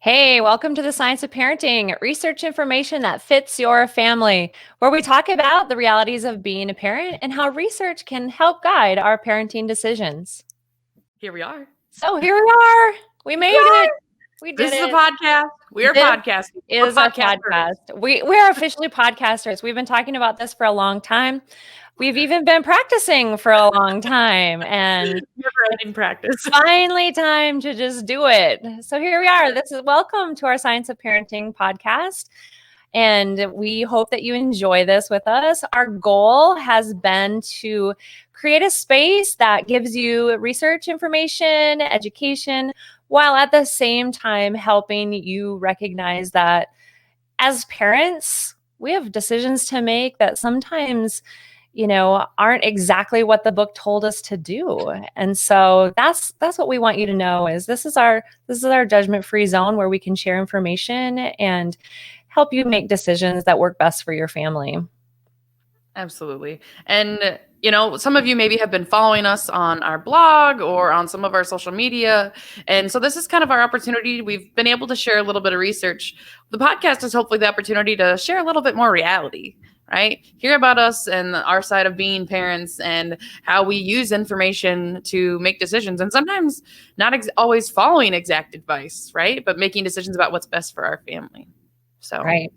Hey, welcome to the Science of Parenting, research information that fits your family, where we talk about the realities of being a parent and how research can help guide our parenting decisions. Here we are. So here we are. We made it. We did This is a it. podcast. We are This podcasting. We're is our podcasters. podcast. We're officially podcasters. We've been talking about this for a long time. We've even been practicing for a long time, and never-ending practice. Finally time to just do it. So here we are. Welcome to our Science of Parenting podcast. And we hope that you enjoy this with us. Our goal has been to create a space that gives you research information, education, while at the same time helping you recognize that as parents, we have decisions to make that sometimes aren't exactly what the book told us to do. And so that's what we want you to know is this is our judgment-free zone where we can share information and help you make decisions that work best for your family. Absolutely. And some of you maybe have been following us on our blog or on some of our social media. And so this is kind of our opportunity. We've been able to share a little bit of research. The podcast is hopefully the opportunity to share a little bit more reality, right? Hear about us and our side of being parents and how we use information to make decisions. And sometimes not always following exact advice, right? But making decisions about what's best for our family. So, Right.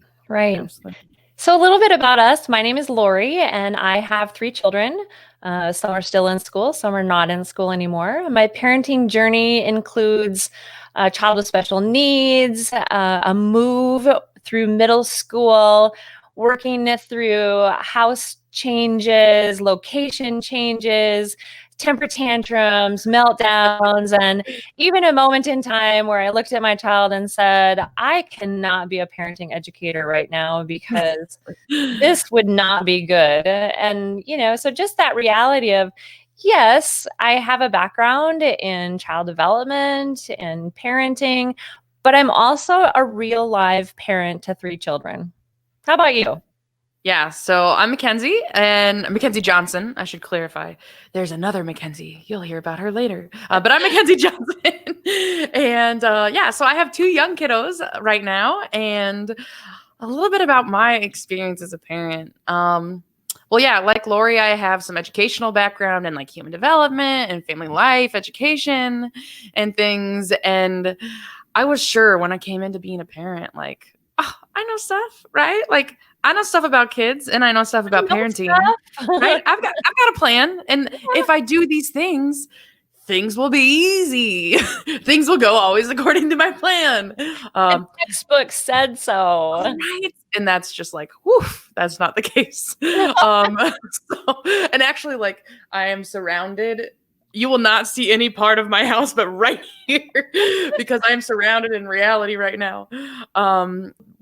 Absolutely. So a little bit about us. My name is Lori, and I have 3 children. Some are still in school, some are not in school anymore. My parenting journey includes a child with special needs, a move through middle school, working through house changes, location changes, temper tantrums, meltdowns, and even a moment in time where I looked at my child and said, I cannot be a parenting educator right now because this would not be good. And, so just that reality of, yes, I have a background in child development and parenting, but I'm also a real live parent to 3 children. How about you? Yeah, so I'm Mackenzie, and Mackenzie Johnson, I should clarify. There's another Mackenzie. You'll hear about her later. But I'm Mackenzie Johnson. And so I have 2 young kiddos right now, and a little bit about my experience as a parent. Like Lori, I have some educational background in like human development and family life education and things. And I was sure when I came into being a parent, like, oh, I know stuff, right? Like, I know stuff about kids and I know stuff about parenting, right? I've got a plan. And if I do these things will be easy. Things will go always according to my plan. The textbook said so. Right. And that's just like, whew, that's not the case. And actually, like, I am surrounded. You will not see any part of my house, but right here, because I'm surrounded in reality right now.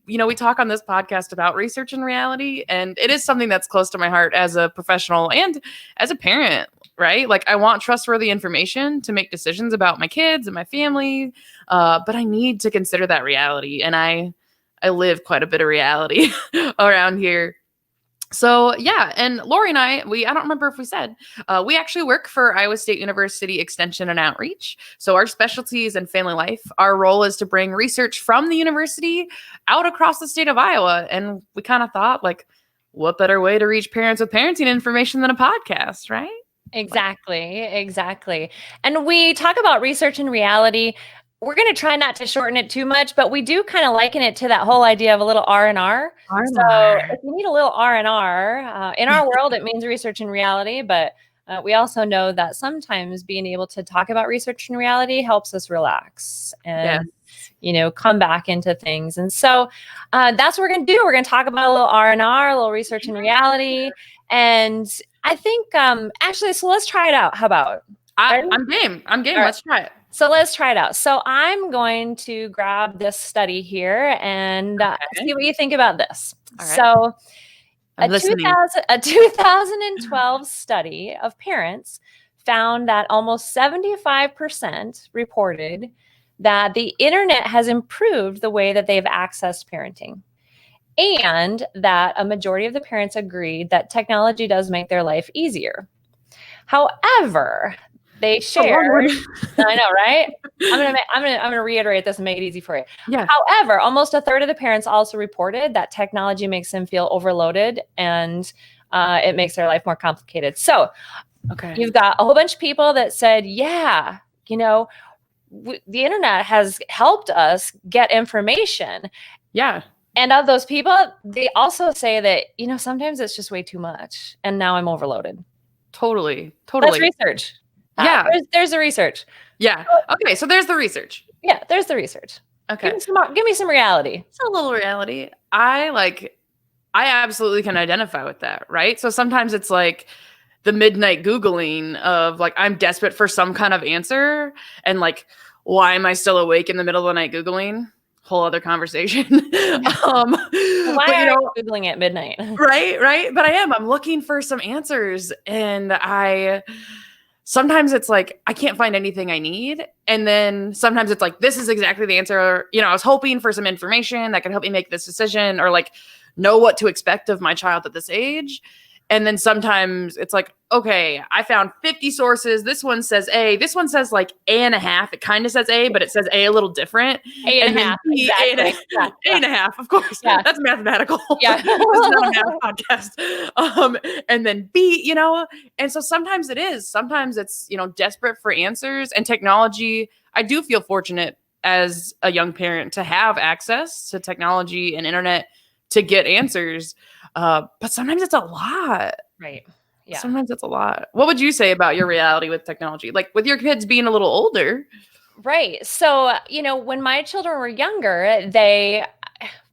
We talk on this podcast about research and reality, and it is something that's close to my heart as a professional and as a parent, right? Like, I want trustworthy information to make decisions about my kids and my family, but I need to consider that reality, and I live quite a bit of reality around here. So yeah, and Lori and I don't remember if we said, we actually work for Iowa State University Extension and Outreach. So our specialty is in family life. Our role is to bring research from the university out across the state of Iowa. And we kind of thought, like, what better way to reach parents with parenting information than a podcast, right? Exactly. And we talk about research and reality. We're going to try not to shorten it too much, but we do kind of liken it to that whole idea of a little R&R. So if you need a little R&R, in our world, it means research and reality, but we also know that sometimes being able to talk about research and reality helps us relax and, come back into things. And so that's what we're going to do. We're going to talk about a little R&R, a little research and reality. And I think, so let's try it out. How about? I'm game. Right. Let's try it. So let's try it out. So I'm going to grab this study here and see what you think about this. All right. So a 2012 study of parents found that almost 75% reported that the internet has improved the way that they've accessed parenting, and that a majority of the parents agreed that technology does make their life easier. However, they It's a long share. word. I know, right? I'm gonna reiterate this and make it easy for you. Yeah. However, almost a third of the parents also reported that technology makes them feel overloaded and it makes their life more complicated. So Okay. you've got a whole bunch of people that said, yeah, the internet has helped us get information. Yeah. And of those people, they also say that, sometimes it's just way too much. And now I'm overloaded. Totally. That's research. Yeah. There's the research. Yeah. Okay. So there's the research. Yeah, there's the research. Okay. Give me some reality. It's a little reality. I absolutely can identify with that, right? So sometimes it's like the midnight Googling of like, I'm desperate for some kind of answer. And like, why am I still awake in the middle of the night Googling? Whole other conversation. Why are you Googling at midnight? Right. But I'm looking for some answers. And sometimes it's like, I can't find anything I need. And then sometimes it's like, this is exactly the answer. I was hoping for some information that could help me make this decision or like know what to expect of my child at this age. And then sometimes it's like, okay, I found 50 sources. This one says A. This one says like A.5. It kind of says A, but it says A a little different. A.5. Exactly. A.5, of course. Yeah. That's mathematical. Yeah. This is not a math podcast. And then B, and so sometimes it is. Sometimes it's, desperate for answers and technology. I do feel fortunate as a young parent to have access to technology and internet to get answers. But sometimes it's a lot. Right. Yeah. Sometimes it's a lot. What would you say about your reality with technology? Like with your kids being a little older? Right. So, when my children were younger, they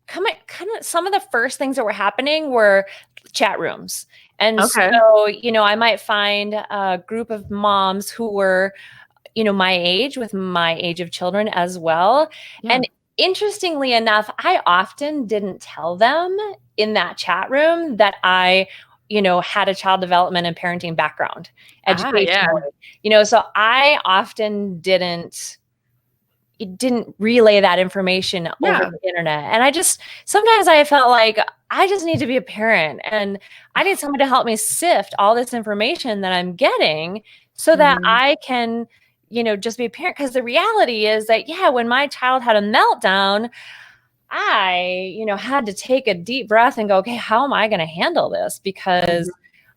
kind of some of the first things that were happening were chat rooms. And Okay. so, I might find a group of moms who were, my age with my age of children as well. Yeah. And interestingly enough, I often didn't tell them in that chat room that I, had a child development and parenting background, education. So I often didn't relay that information over the internet. And sometimes I felt like I just need to be a parent and I need someone to help me sift all this information that I'm getting so that I can, just be a parent. Because the reality is that, when my child had a meltdown, I, had to take a deep breath and go, okay, how am I going to handle this? Because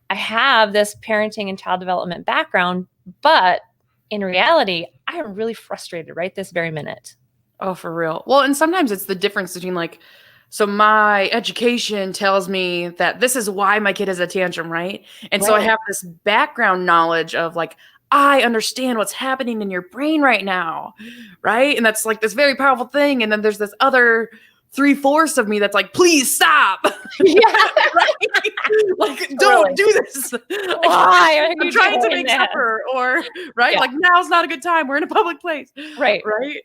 I have this parenting and child development background, but in reality, I am really frustrated right this very minute. Oh, for real. Well, and sometimes it's the difference between like, so my education tells me that this is why my kid has a tantrum, right? And so I have this background knowledge of like, I understand what's happening in your brain right now, right? And that's like this very powerful thing. And then there's this other 3/4 of me that's like, please stop. Like, don't do this. Why? I'm trying to make supper or like now's not a good time. We're in a public place. Right.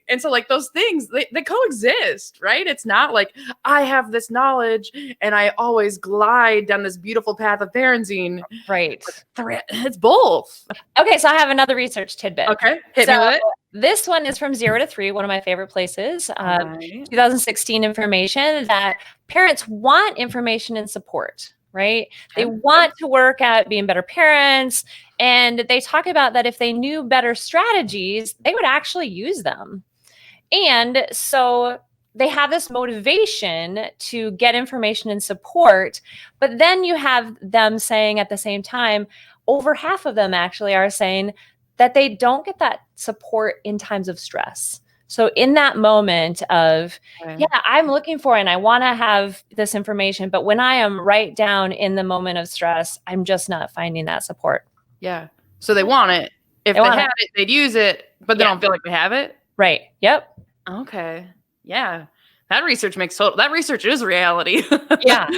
And so like those things, they coexist, right? It's not like I have this knowledge and I always glide down this beautiful path of parenting. Right. It's both. Okay. So I have another research tidbit. Okay. Hit me with it. This one is from 0 to 3, one of my favorite places. 2016 information that parents want information and support, right? They want to work at being better parents. And they talk about that if they knew better strategies, they would actually use them. And so they have this motivation to get information and support. But then you have them saying at the same time, over half of them actually are saying that they don't get that support in times of stress. So in that moment of, I'm looking for and I want to have this information, but when I am right down in the moment of stress, I'm just not finding that support. Yeah. So they want it. If they had it, they'd use it, but they don't feel like they have it. Right. Yep. Okay. Yeah. That research is reality. Yeah.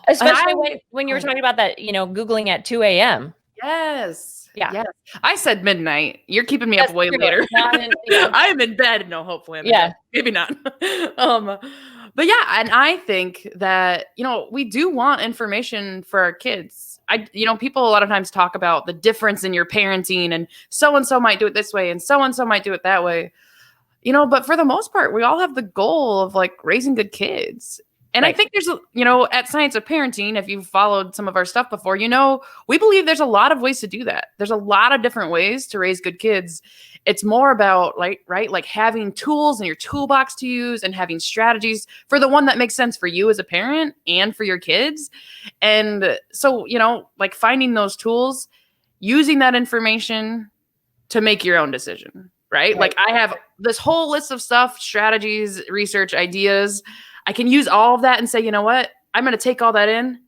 Especially when you were talking about that, Googling at 2 a.m. Yes. Yeah. Yes. I said midnight. You're keeping me up way later. I am in bed. No, hopefully. Maybe not. But yeah, and I think that, we do want information for our kids. People a lot of times talk about the difference in your parenting and so-and-so might do it this way and so-and-so might do it that way. But for the most part, we all have the goal of like raising good kids. And I Right. think there's, at Science of Parenting, if you've followed some of our stuff before, we believe there's a lot of ways to do that. There's a lot of different ways to raise good kids. It's more about like having tools in your toolbox to use and having strategies for the one that makes sense for you as a parent and for your kids. And so, like finding those tools, using that information to make your own decision, right? Like I have this whole list of stuff, strategies, research, ideas. I can use all of that and say, you know what? I'm going to take all that in.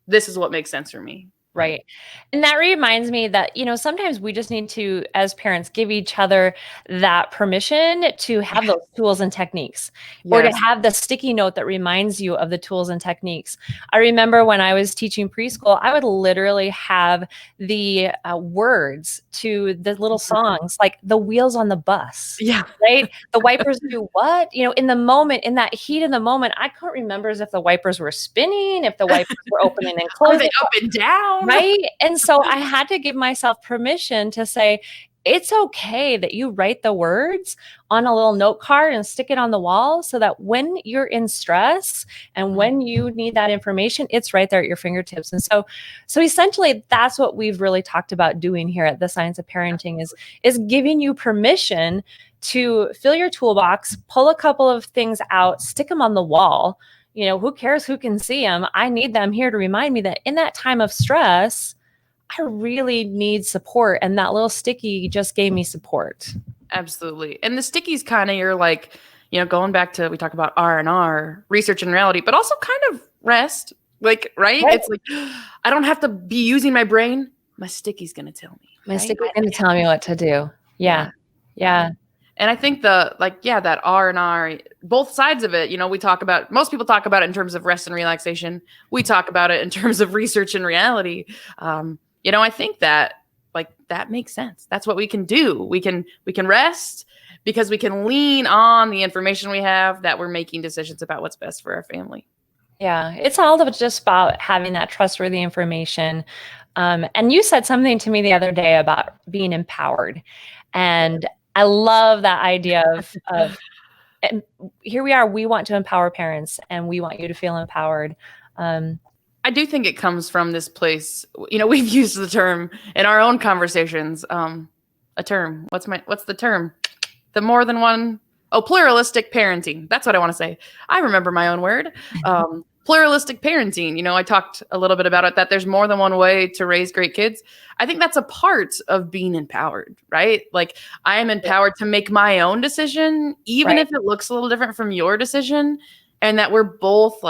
This is what makes sense for me. Right. And that reminds me that, sometimes we just need to, as parents, give each other that permission to have those tools and techniques, or to have the sticky note that reminds you of the tools and techniques. I remember when I was teaching preschool, I would literally have the words to the little songs, like the wheels on the bus. Yeah. Right. The wipers do what? In the moment, in that heat of the moment, I couldn't remember as if the wipers were spinning, if the wipers were opening and closing. Are they up and down? Right. And so I had to give myself permission to say, it's okay that you write the words on a little note card and stick it on the wall, so that when you're in stress and when you need that information, it's right there at your fingertips. And so essentially that's what we've really talked about doing here at the Science of Parenting is giving you permission to fill your toolbox, pull a couple of things out, stick them on the wall. Who cares who can see them? I need them here to remind me that in that time of stress, I really need support. And that little sticky just gave me support. Absolutely. And the sticky's kind of your going back to, we talk about R&R, research and reality, but also kind of rest. Like, right? It's like, I don't have to be using my brain. My sticky's going to tell me. My sticky's going to tell me what to do. Yeah. And I think that R&R, both sides of it, most people talk about it in terms of rest and relaxation. We talk about it in terms of research and reality. I think that that makes sense. That's what we can do. We can rest because we can lean on the information we have, that we're making decisions about what's best for our family. Yeah. It's all just about having that trustworthy information. And you said something to me the other day about being empowered. And I love that idea of and here we are. We want to empower parents, and we want you to feel empowered. I do think it comes from this place. We've used the term in our own conversations. A term. What's the term? The more than one. Oh, pluralistic parenting. That's what I want to say. I remember my own word. Pluralistic parenting. I talked a little bit about it, that there's more than one way to raise great kids. I think that's a part of being empowered, right? Like, I am empowered to make my own decision, even if it looks a little different from your decision, and that we're both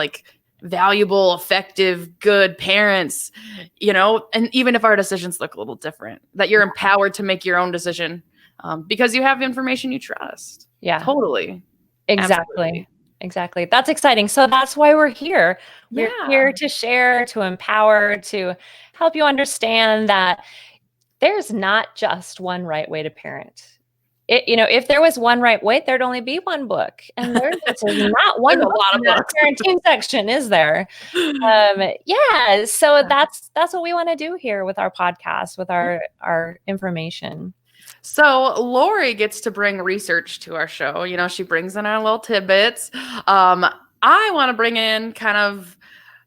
valuable, effective, good parents, and even if our decisions look a little different, that you're empowered to make your own decision because you have information you trust. Yeah, totally. Exactly. That's exciting. So that's why we're here. We're here to share, to empower, to help you understand that there's not just one right way to parent. If there was one right way, there'd only be one book, and there's not one a lot of books. Parenting section, is there? So that's what we want to do here with our podcast, with our information. So Lori gets to bring research to our show. She brings in our little tidbits. I want to bring in kind of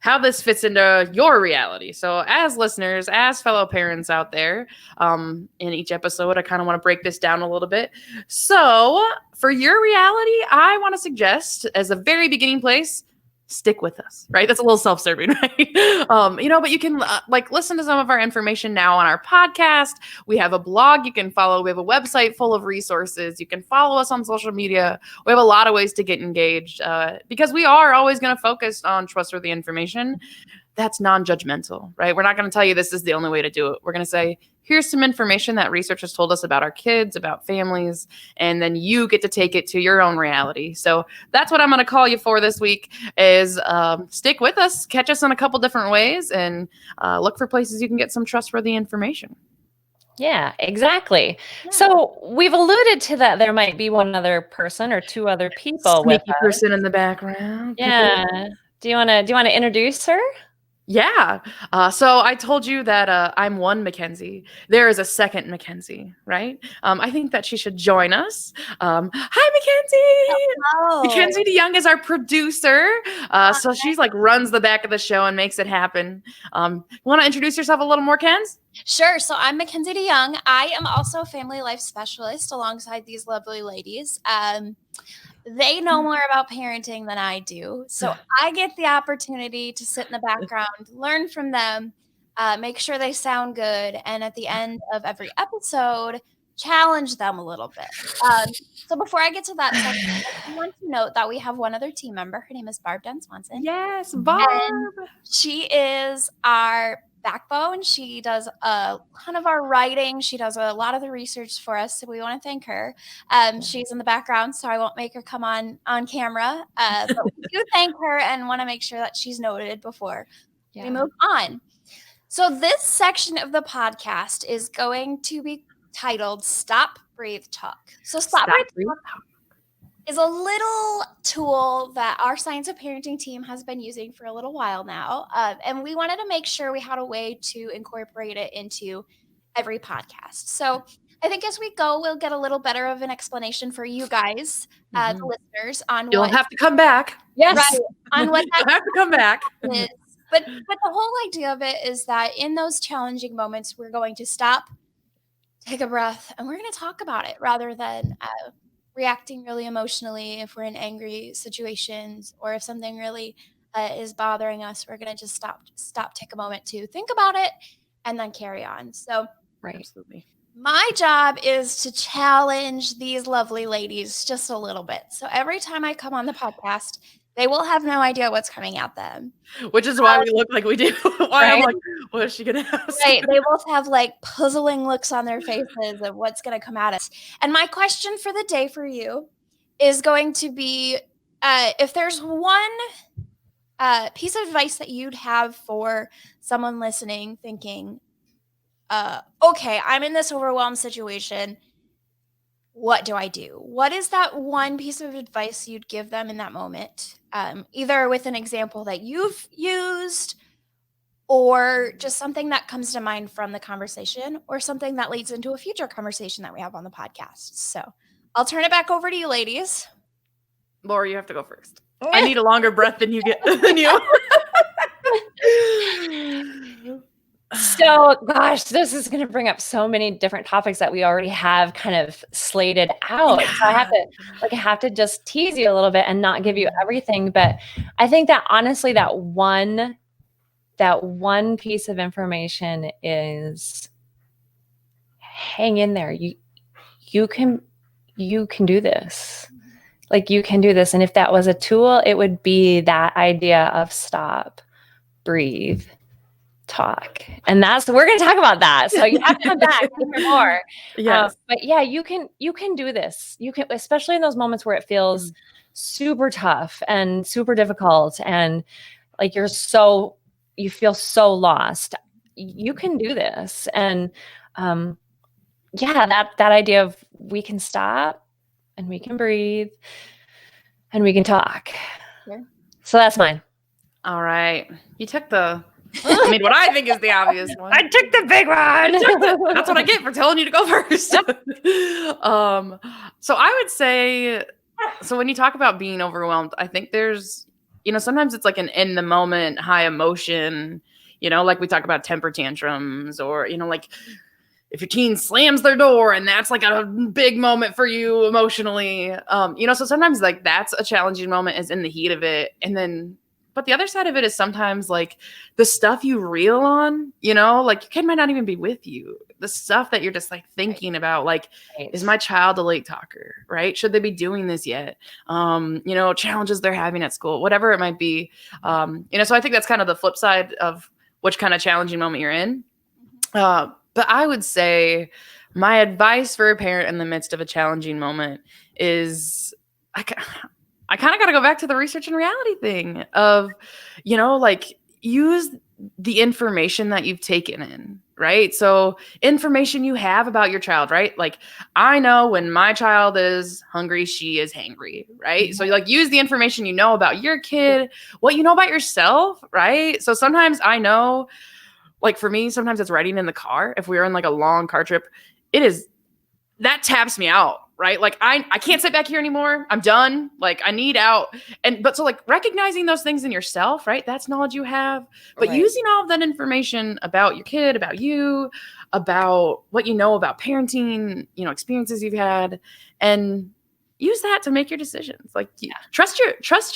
how this fits into your reality. So as listeners, as fellow parents out there, in each episode, I kind of want to break this down a little bit. So for your reality, I want to suggest, as a very beginning place, stick with us, right? That's a little self-serving, right? But you can listen to some of our information now on our podcast. We have a blog you can follow. We have a website full of resources. You can follow us on social media. We have a lot of ways to get engaged because we are always going to focus on trustworthy information that's non-judgmental, right? We're not going to tell you this is the only way to do it. We're going to say, here's some information that research has told us about our kids, about families, and then you get to take it to your own reality. So that's what I'm going to call you for this week is stick with us, catch us in a couple different ways, and look for places you can get some trustworthy information. Yeah, exactly. Yeah. So we've alluded to that there might be one other person or two other people. Sneaky person in the background. Yeah. Do you want to introduce her? Yeah. So I told you that I'm one Mackenzie. There is a second Mackenzie, right? I think that she should join us. Hi, Mackenzie. Oh, Mackenzie DeYoung is our producer. So she's like runs the back of the show and makes it happen. Want to introduce yourself a little more, Kenz? sure. So I'm Mackenzie DeYoung. I am also a family life specialist alongside these lovely ladies. They know more about parenting than I do. So I get the opportunity to sit in the background, learn from them, make sure they sound good. And at the end of every episode, challenge them a little bit. So before I get to that section, I want to note that we have one other team member. Her name is Barb Den Swanson. Yes, Barb. And she is our backbone. She does a ton of our writing. She does a lot of the research for us. So we want to thank her. She's in the background, so I won't make her come on camera. But we do thank her and want to make sure that she's noted before we move on. So this section of the podcast is going to be titled Stop, Breathe, Talk. So Stop Breathe, Talk is a little tool that our Science of Parenting team has been using for a little while now. And we wanted to make sure we had a way to incorporate it into every podcast. So I think as we go, we'll get a little better of an explanation for you guys, the listeners, on You'll have to come back. Yes. Right, on what that You'll have to come back. is. But the whole idea of it is that in those challenging moments, we're going to stop, take a breath, and we're going to talk about it rather than reacting really emotionally if we're in angry situations or if something really is bothering us. We're going to just stop, take a moment to think about it and then carry on. So Right. Absolutely. my job is to challenge these lovely ladies just a little bit. So every time I come on the podcast, they will have no idea what's coming at them. Which is why we look like we do. Why I'm like, what is she gonna ask? Right. They both have like puzzling looks on their faces of what's going to come at us. And my question for the day for you is going to be if there's one piece of advice that you'd have for someone listening thinking, okay, I'm in this overwhelmed situation. What do I do? What is that one piece of advice you'd give them in that moment? Either with an example that you've used or just something that comes to mind from the conversation or something that leads into a future conversation that we have on the podcast. So I'll turn it back over to you, ladies. Laura, you have to go first. I need a longer breath than you get than you. So, gosh, this is going to bring up so many different topics that we already have kind of slated out. So I have to just tease you a little bit and not give you everything. But I think that honestly, that one piece of information is hang in there. You can do this. Like you can do this. And if that was a tool, it would be that idea of stop, breathe, talk. And we're going to talk about that. So you have to come back to hear more. Yes. But yeah, you can do this. You can, especially in those moments where it feels super tough and super difficult and like you feel so lost. You can do this. And that idea of we can stop and we can breathe and we can talk. Sure. So that's mine. All right. You took what I think is the obvious one. I took the big one. That's what I get for telling you to go first. So I would say, so when you talk about being overwhelmed, I think there's, sometimes it's like an in the moment, high emotion, like we talk about temper tantrums or, like if your teen slams their door and that's like a big moment for you emotionally, so sometimes like that's a challenging moment is in the heat of it. And then, but the other side of it is sometimes like the stuff you reel on, like your kid might not even be with you. The stuff that you're just like thinking about, like, is my child a late talker, right? Should they be doing this yet? Challenges they're having at school, whatever it might be. So I think that's kind of the flip side of which kind of challenging moment you're in. But I would say my advice for a parent in the midst of a challenging moment is I kind of got to go back to the research and reality thing of, like use the information that you've taken in, right? So information you have about your child, right? Like I know when my child is hungry, she is hangry, right? So like use the information you know about your kid, what you know about yourself, right? So sometimes I know, like for me, sometimes it's writing in the car. If we're on like a long car trip, that taps me out, right? Like I can't sit back here anymore. I'm done. Like I need out. But so like recognizing those things in yourself, right? That's knowledge you have. But using all of that information about your kid, about you, about what you know about parenting, experiences you've had, and use that to make your decisions. Like trust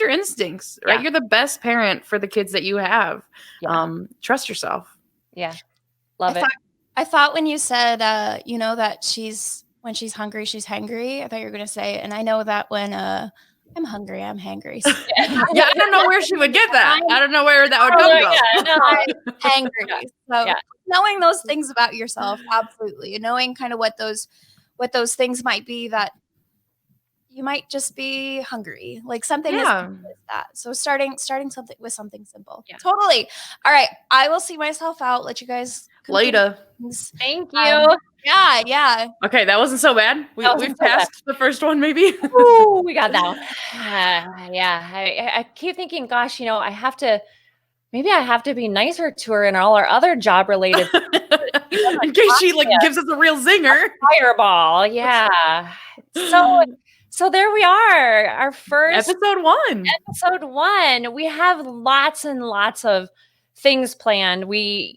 your instincts, right? You're the best parent for the kids that you have. Trust yourself. Yeah. Love it. I thought when you said, that when she's hungry, she's hangry. I thought you were going to say, and I know that when I'm hungry, I'm hangry. So. Yeah, I don't know where she would get that. I don't know where that would come from. I'm hangry. So knowing those things about yourself, absolutely. And knowing kind of what those things might be, that you might just be hungry, like something as simple as that. So starting something with something simple. Yeah. Totally. All right. I will see myself out. Let you guys later. Thank you. Yeah. Okay, that wasn't so bad. We've passed the first one, maybe. Ooh, we got that one. I keep thinking, gosh, I have to be nicer to her in all our other job related in case she gives us a real zinger. Fireball. Yeah. So there we are. Our first episode one. We have lots and lots of things planned. We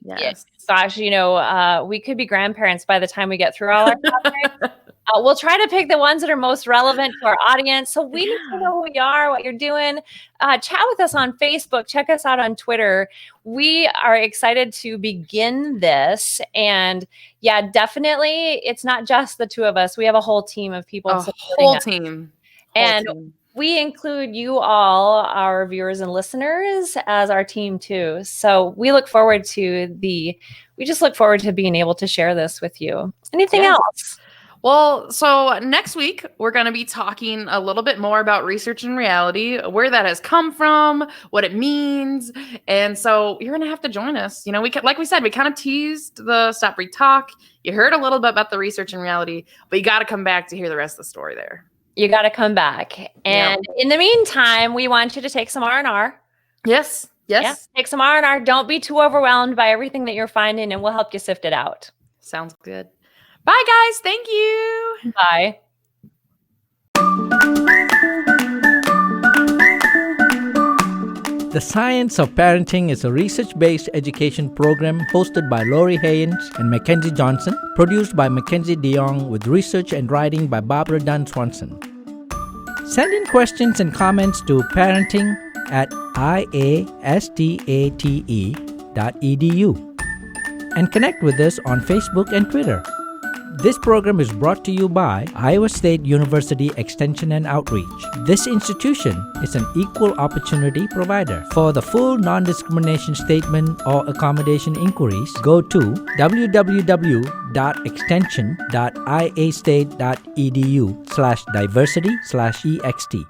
could be grandparents by the time we get through all our topics. We'll try to pick the ones that are most relevant to our audience. So we need to know who you are, what you're doing. Chat with us on Facebook. Check us out on Twitter. We are excited to begin this. And definitely, it's not just the two of us. We have a whole team of people. Whole team. We include you all, our viewers and listeners, as our team too. So we look forward to being able to share this with you. Anything else? Well, so next week, we're going to be talking a little bit more about research and reality, where that has come from, what it means. And so you're going to have to join us. Like we said, we kind of teased the Stop Read Talk. You heard a little bit about the research and reality, but you got to come back to hear the rest of the story there. You got to come back. And in the meantime, we want you to take some R&R. Yes. Take some R&R. Don't be too overwhelmed by everything that you're finding, and we'll help you sift it out. Sounds good. Bye, guys. Thank you. Bye. The Science of Parenting is a research-based education program hosted by Lori Haynes and Mackenzie Johnson, produced by Mackenzie DeYoung with research and writing by Barbara Dunn Swanson. Send in questions and comments to parenting@iastate.edu and connect with us on Facebook and Twitter. This program is brought to you by Iowa State University Extension and Outreach. This institution is an equal opportunity provider. For the full non-discrimination statement or accommodation inquiries, go to www.extension.iastate.edu/diversity/ext.